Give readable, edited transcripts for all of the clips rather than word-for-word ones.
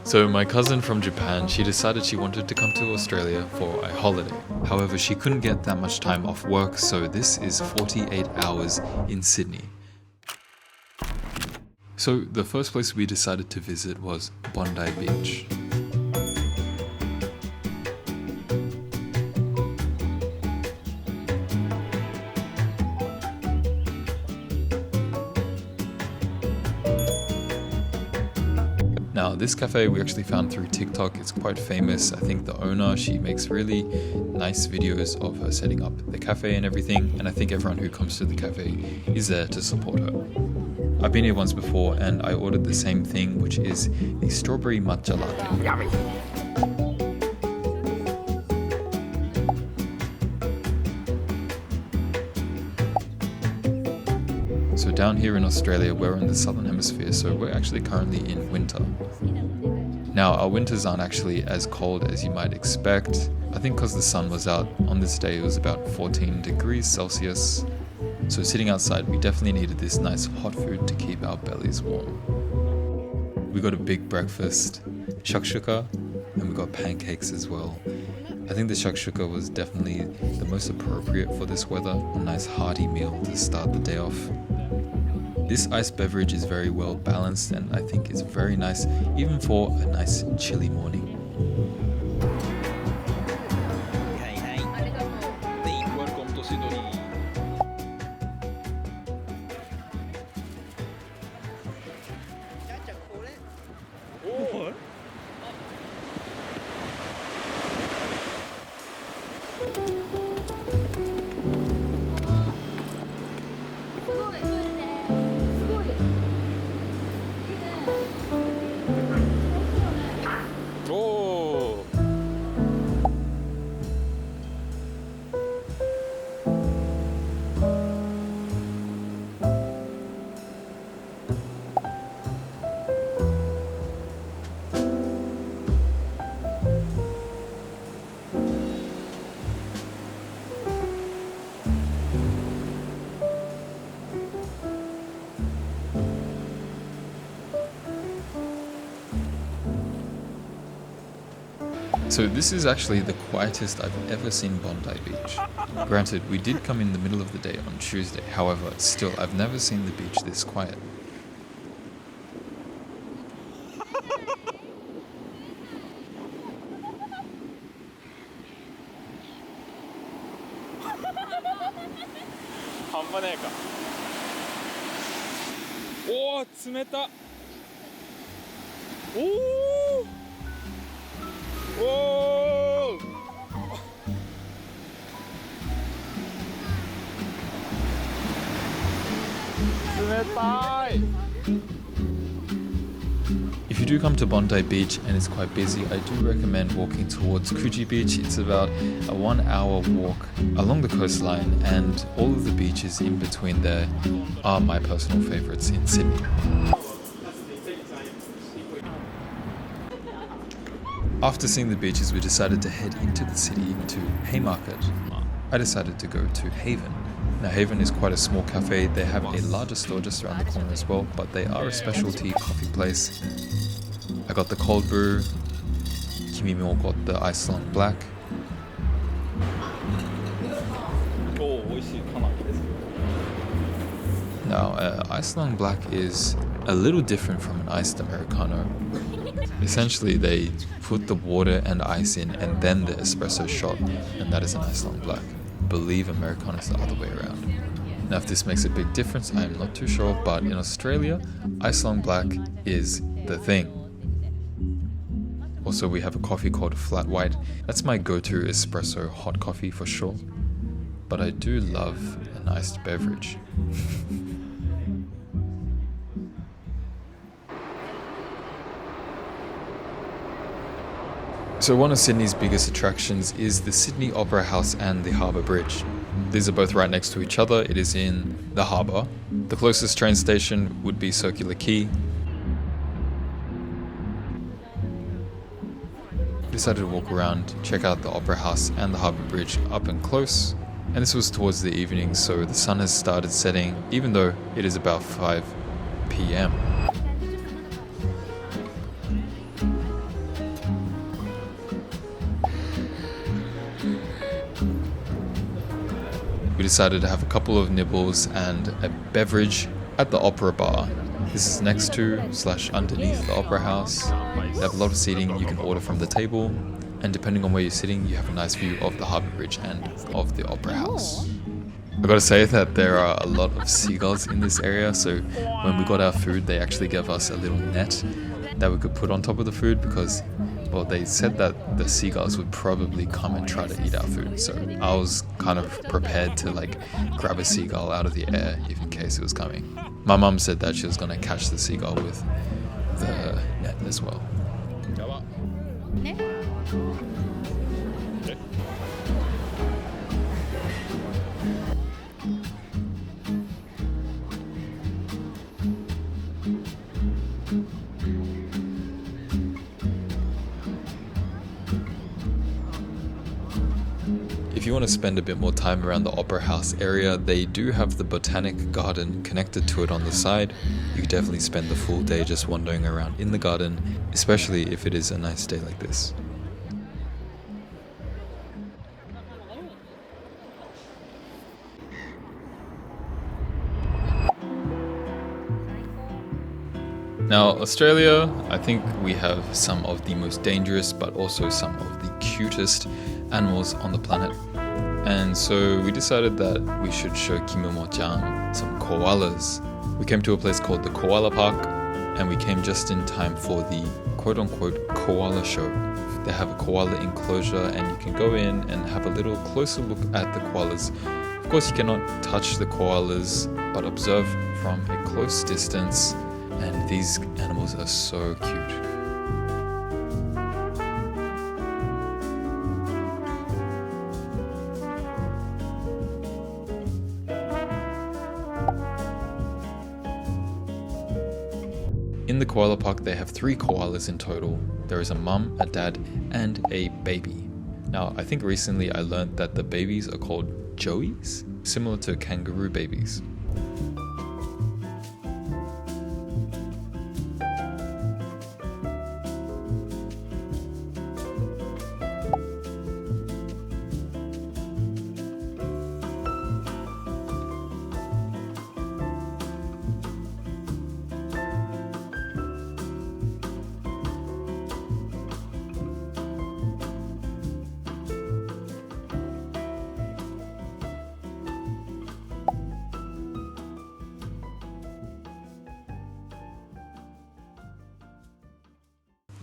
So my cousin from Japan, she decided she wanted to come to Australia for a holiday. However, she couldn't get that much time off work, so this is 48 hours in Sydney. So the first place we decided to visit was Bondi Beach. Now, this cafe we actually found through TikTok. It's quite famous. I think the owner, she makes really nice videos of her setting up the cafe and everything, and I think everyone who comes to the cafe is there to support her. I've been here once before and I ordered the same thing, which is the strawberry matcha latte. Yummy! So down here in Australia, we're in the southern hemisphere, so we're actually currently in winter. Now, our winters aren't actually as cold as you might expect. I think because the sun was out on this day, it was about 14 degrees Celsius. So sitting outside, we definitely needed this nice hot food to keep our bellies warm. We got a big breakfast, shakshuka, and we got pancakes as well. I think the shakshuka was definitely the most appropriate for this weather, a nice hearty meal to start the day off. This iced beverage is very well balanced and I think it's very nice even for a nice chilly morning. Welcome to Sydney. So this is actually the quietest I've ever seen Bondi Beach. Granted, we did come in the middle of the day on Tuesday, however, still I've never seen the beach this quiet. Oh, 冷たっ。おー。おー。冷たい。 If you do come to Bondi Beach and it's quite busy, I do recommend walking towards Coogee Beach. It's about a 1 hour walk along the coastline, and all of the beaches in between there are my personal favourites in Sydney. After seeing the beaches, we decided to head into the city to Haymarket. I decided to go to Haven. Now Haven is quite a small cafe. They have a larger store just around the corner as well, but they are a specialty coffee place. I got the cold brew, Kimimo got the Iceland black. Now Iceland black is a little different from an iced Americano. Essentially they put the water and ice in and then the espresso shot, and that is an Iceland black. Believe Americano is the other way around. Now if this makes a big difference, I am not too sure, but in Australia, Iceland black is the thing. Also, we have a coffee called Flat White. That's my go-to espresso hot coffee for sure. But I do love an iced beverage. So one of Sydney's biggest attractions is the Sydney Opera House and the Harbour Bridge. These are both right next to each other. It is in the harbour. The closest train station would be Circular Quay. Decided to walk around, check out the Opera House and the Harbour Bridge up and close. And this was towards the evening, so the sun has started setting, even though it is about 5 p.m. we decided to have a couple of nibbles and a beverage at the Opera Bar. This is next to / underneath the Opera House. They have a lot of seating, you can order from the table, and depending on where you're sitting, you have a nice view of the Harbour Bridge and of the Opera House. I gotta say that there are a lot of seagulls in this area, so when we got our food, they actually gave us a little net that we could put on top of the food because, well, they said that the seagulls would probably come and try to eat our food. So I was kind of prepared to like grab a seagull out of the air if in case it was coming. My mum said that she was gonna catch the seagull with the net as well. If you want to spend a bit more time around the Opera House area, they do have the Botanic Garden connected to it on the side. You could definitely spend the full day just wandering around in the garden, especially if it is a nice day like this. Now, Australia, I think we have some of the most dangerous but also some of the cutest animals on the planet. And so we decided that we should show Kimomo-chan some koalas. We came to a place called the Koala Park, and we came just in time for the quote-unquote koala show. They have a koala enclosure and you can go in and have a little closer look at the koalas. Of course, you cannot touch the koalas, but observe from a close distance, and these animals are so cute. In the koala park, they have 3 koalas in total. There is a mum, a dad, and a baby. Now, I think recently I learned that the babies are called joeys, similar to kangaroo babies.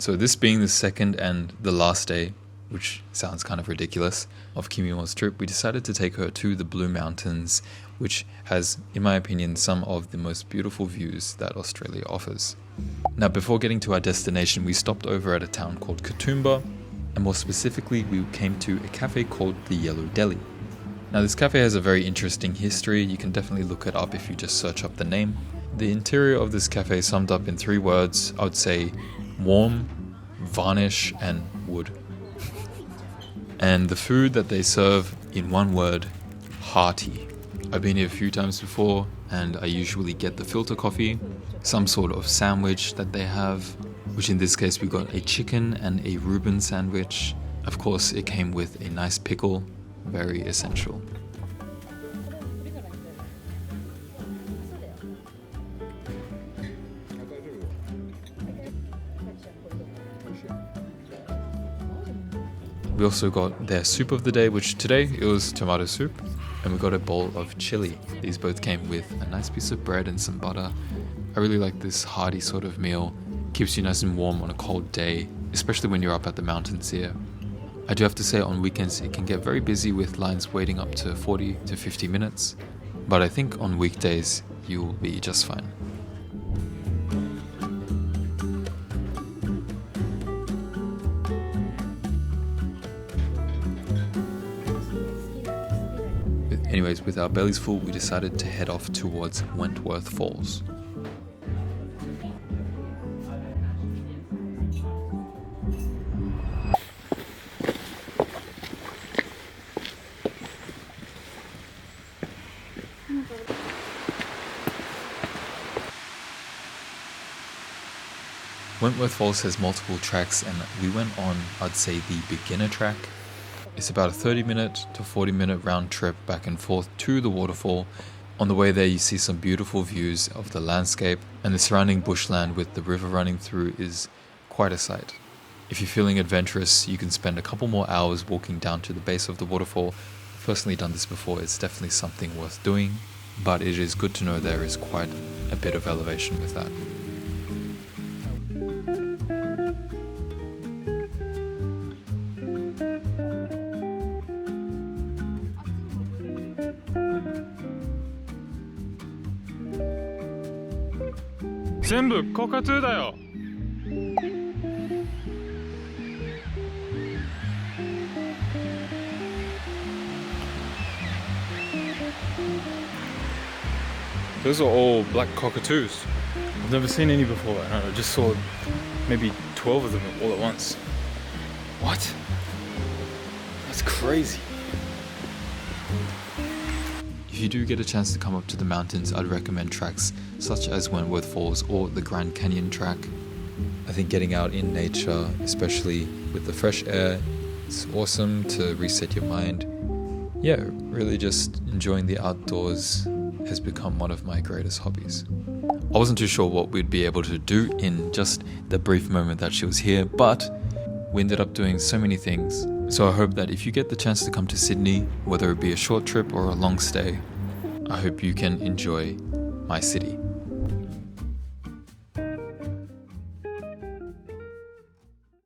So this being the second and the last day, which sounds kind of ridiculous, of Kimimo's trip, we decided to take her to the Blue Mountains, which has, in my opinion, some of the most beautiful views that Australia offers. Now, before getting to our destination, we stopped over at a town called Katoomba, and more specifically, we came to a cafe called the Yellow Deli. Now, this cafe has a very interesting history. You can definitely look it up if you just search up the name. The interior of this cafe summed up in 3 words, I would say warm, varnish, and wood. And the food that they serve, in 1 word, hearty. I've been here a few times before, and I usually get the filter coffee, some sort of sandwich that they have, which in this case we got a chicken and a Reuben sandwich. Of course, it came with a nice pickle, very essential. We also got their soup of the day, which today it was tomato soup, and we got a bowl of chili. These both came with a nice piece of bread and some butter. I really like this hearty sort of meal. Keeps you nice and warm on a cold day, especially when you're up at the mountains here. I do have to say, on weekends it can get very busy with lines waiting up to 40 to 50 minutes, but I think on weekdays you'll be just fine. Anyways, with our bellies full, we decided to head off towards Wentworth Falls. Wentworth Falls has multiple tracks, and we went on, I'd say, the beginner track. It's about a 30-minute to 40-minute round trip back and forth to the waterfall. On the way there you see some beautiful views of the landscape, and the surrounding bushland with the river running through is quite a sight. If you're feeling adventurous, you can spend a couple more hours walking down to the base of the waterfall. I've personally done this before, it's definitely something worth doing, but it is good to know there is quite a bit of elevation with that. Those are all black cockatoos. I've never seen any before. I just saw maybe 12 of them all at once. What? That's crazy. If you do get a chance to come up to the mountains, I'd recommend tracks such as Wentworth Falls or the Grand Canyon track. I think getting out in nature, especially with the fresh air, it's awesome to reset your mind. Yeah, really just enjoying the outdoors has become one of my greatest hobbies. I wasn't too sure what we'd be able to do in just the brief moment that she was here, but we ended up doing so many things. So I hope that if you get the chance to come to Sydney, whether it be a short trip or a long stay, I hope you can enjoy my city.